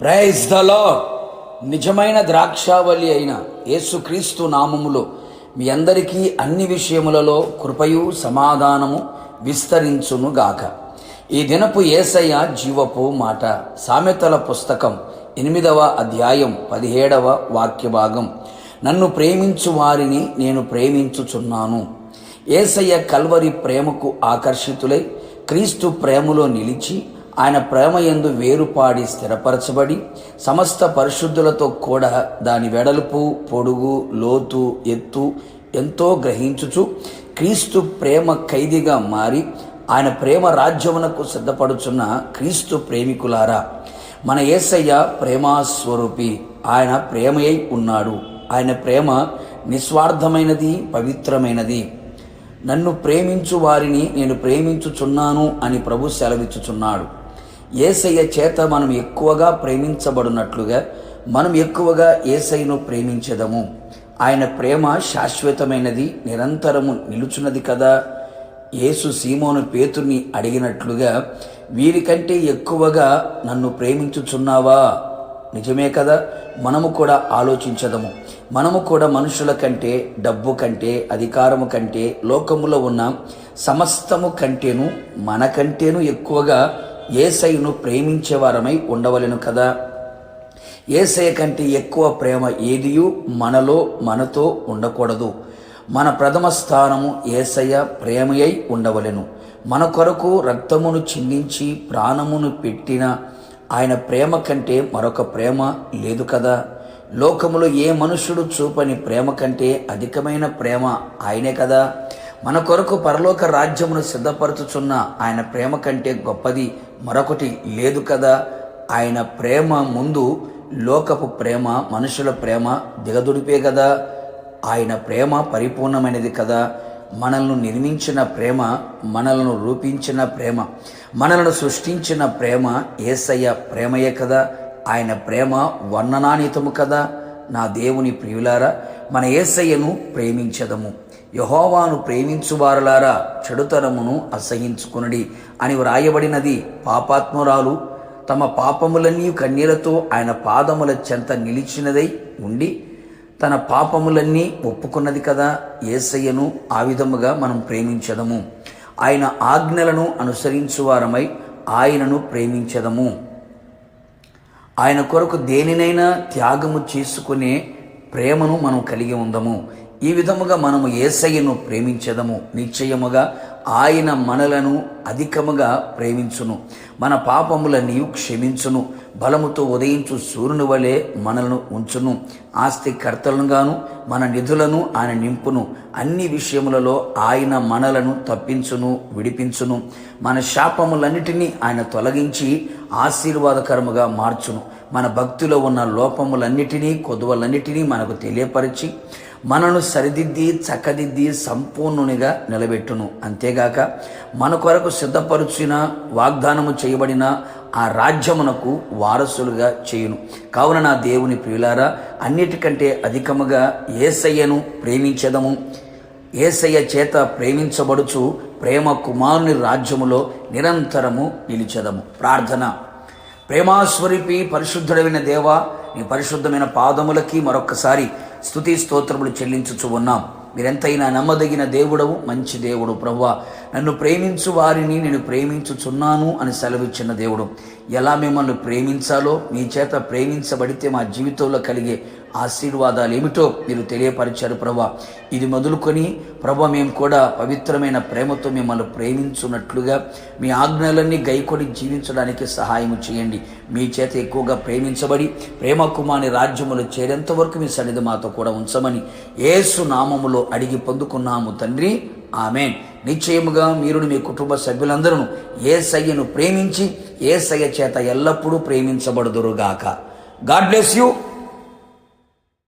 Praise the lord. నిజమైన ద్రాక్షావళి అయిన యేసుక్రీస్తు నామములో మీ అందరికీ అన్ని విషయములలో కృపయు సమాధానము విస్తరించునుగాక. ఈ దినపు యేసయ్య జీవపు మాట. సామెతల పుస్తకం 8వ అధ్యాయం 17వ వాక్య భాగం. నన్ను ప్రేమించు వారిని నేను ప్రేమించుచున్నాను. యేసయ్య కల్వరి ప్రేమకు ఆకర్షితులై క్రీస్తు ప్రేమలో నిలిచి ఆయన ప్రేమయందు వేరుపాడి స్థిరపరచబడి సమస్త పరిశుద్ధులతో కూడా దాని వెడల్పు, పొడుగు, లోతు, ఎత్తు ఎంతో గ్రహించుచు క్రీస్తు ప్రేమ ఖైదీగా మారి ఆయన ప్రేమ రాజ్యమునకు సిద్ధపడుచున్న క్రీస్తు ప్రేమికులారా, మన యేసయ్య ప్రేమాస్వరూపి. ఆయన ప్రేమయై ఉన్నాడు. ఆయన ప్రేమ నిస్వార్థమైనది, పవిత్రమైనది. నన్ను ప్రేమించు వారిని నేను ప్రేమించుచున్నాను అని ప్రభు సెలవిచ్చుచున్నాడు. యేసయ్య చేత మనం ఎక్కువగా ప్రేమించబడినట్లుగా మనం ఎక్కువగా యేసయ్యను ప్రేమించెదము. ఆయన ప్రేమ శాశ్వతమైనది, నిరంతరము నిలుచున్నది కదా. యేసు సీమోను పేతుర్ని అడిగినట్లుగా, వీరికంటే ఎక్కువగా నన్ను ప్రేమించుచున్నావా? నిజమే కదా. మనము కూడా ఆలోచించదము. మనము కూడా మనుషుల కంటే, డబ్బు కంటే, అధికారము కంటే, లోకములో ఉన్న సమస్తము కంటేను, మనకంటేను ఎక్కువగా యేసయ్యను ప్రేమించేవారమై ఉండవలెను కదా. యేసయ్య కంటే ఎక్కువ ప్రేమ ఏదియూ మనలో, మనతో ఉండకూడదు. మన ప్రథమ స్థానము యేసయ్య ప్రేమయై ఉండవలెను. మన కొరకు రక్తమును చిందించి ప్రాణమును పెట్టిన ఆయన ప్రేమ కంటే మరొక ప్రేమ లేదు కదా. లోకములో ఏ మనుషుడు చూపని ప్రేమ కంటే అధికమైన ప్రేమ ఆయనే కదా. మన కొరకు పరలోక రాజ్యమును సిద్ధపరచుచున్న ఆయన ప్రేమ కంటే గొప్పది మరొకటి లేదు కదా. ఆయన ప్రేమ ముందు లోకపు ప్రేమ, మనుషుల ప్రేమ దిగదుడిపే కదా. ఆయన ప్రేమ పరిపూర్ణమైనది కదా. మనల్ని నిర్మించిన ప్రేమ, మనలను రూపించిన ప్రేమ, మనలను సృష్టించిన ప్రేమ యేసయ్య ప్రేమయే కదా. ఆయన ప్రేమ వర్ణనాతీతము కదా. నా దేవుని ప్రియులారా, మన యేసయ్యను ప్రేమించదము. యెహోవాను ప్రేమించువారలారా, చెడుతనమును అసహించుకునడి అని వ్రాయబడినది. పాపాత్మురాలు తమ పాపములన్నీ కన్నీళ్లతో ఆయన పాదముల చెంత నిలిచినదై ఉండి తన పాపములన్నీ ఒప్పుకున్నది కదా. యేసయ్యను ఆ విధముగా మనం ప్రేమించదము. ఆయన ఆజ్ఞలను అనుసరించువారమై ఆయనను ప్రేమించదము. ఆయన కొరకు దేనినైనా త్యాగము చేసుకునే ప్రేమను మనం కలిగి ఉందము. ఈ విధముగా మనము యేసయ్యను ప్రేమించదము. నిశ్చయముగా ఆయన మనలను అధికముగా ప్రేమించును. మన పాపములన్నీ క్షమించును. బలముతో ఉదయించు సూర్యుని వలె మనలను ఉంచును. ఆస్తి కర్తలనుగాను మన నిధులను ఆయన నింపును. అన్ని విషయములలో ఆయన మనలను తప్పించును, విడిపించును. మన శాపములన్నిటినీ ఆయన తొలగించి ఆశీర్వాదకరముగా మార్చును. మన భక్తిలో ఉన్న లోపములన్నిటినీ, కొదువలన్నిటినీ మనకు తెలియపరిచి మనను సరిదిద్ది, చక్కదిద్ది సంపూర్ణునిగా నిలబెట్టును. అంతేగాక మన కొరకు సిద్ధపరుచిన, వాగ్దానము చేయబడిన ఆ రాజ్యమునకు వారసులుగా చేయును. కావున నా దేవుని ప్రియులారా, అన్నిటికంటే అధికముగా యేసయ్యను ప్రేమించదము. యేసయ్య చేత ప్రేమించబడుచు ప్రేమ కుమారుని రాజ్యములో నిరంతరము నిలిచెదము. ప్రార్థన. ప్రేమాస్వరూపి పరిశుద్ధుడైన దేవా, నీ పరిశుద్ధమైన పాదములకి మరొక్కసారి స్తుతి స్తోత్రములు చెల్లించుచు ఉన్నాం. మీరెంతైనా నమ్మదగిన దేవుడవు, మంచి దేవుడు. ప్రభువా, నన్ను ప్రేమించు వారిని నేను ప్రేమించుచున్నాను అని సెలవిచ్చిన దేవుడు. ఎలా మిమ్మల్ని ప్రేమించాలో, మీ చేత ప్రేమించబడితే మా జీవితంలో కలిగే ఆశీర్వాదాలు ఏమిటో మీరు తెలియపరిచారు ప్రభువా. ఇది మొదలుకొని ప్రభువా, మేము కూడా పవిత్రమైన ప్రేమతో మిమ్మల్ని ప్రేమించున్నట్లుగా మీ ఆజ్ఞలన్నీ గైకొని జీవించడానికి సహాయం చేయండి. మీ చేత ఎక్కువగా ప్రేమించబడి ప్రేమ కుమారుని రాజ్యములో చేరేంత వరకు మీ సన్నిధి మాతో కూడా ఉంచమని యేసు నామములో అడిగి పొందుకున్నాము తండ్రి. ఆమేన్. నిశ్చయముగా మీరు మీ కుటుంబ సభ్యులందరూ యేసయ్యను ప్రేమించి యేసయ్య చేత ఎల్లప్పుడూ ప్రేమించబడుదురుగాక. God bless you.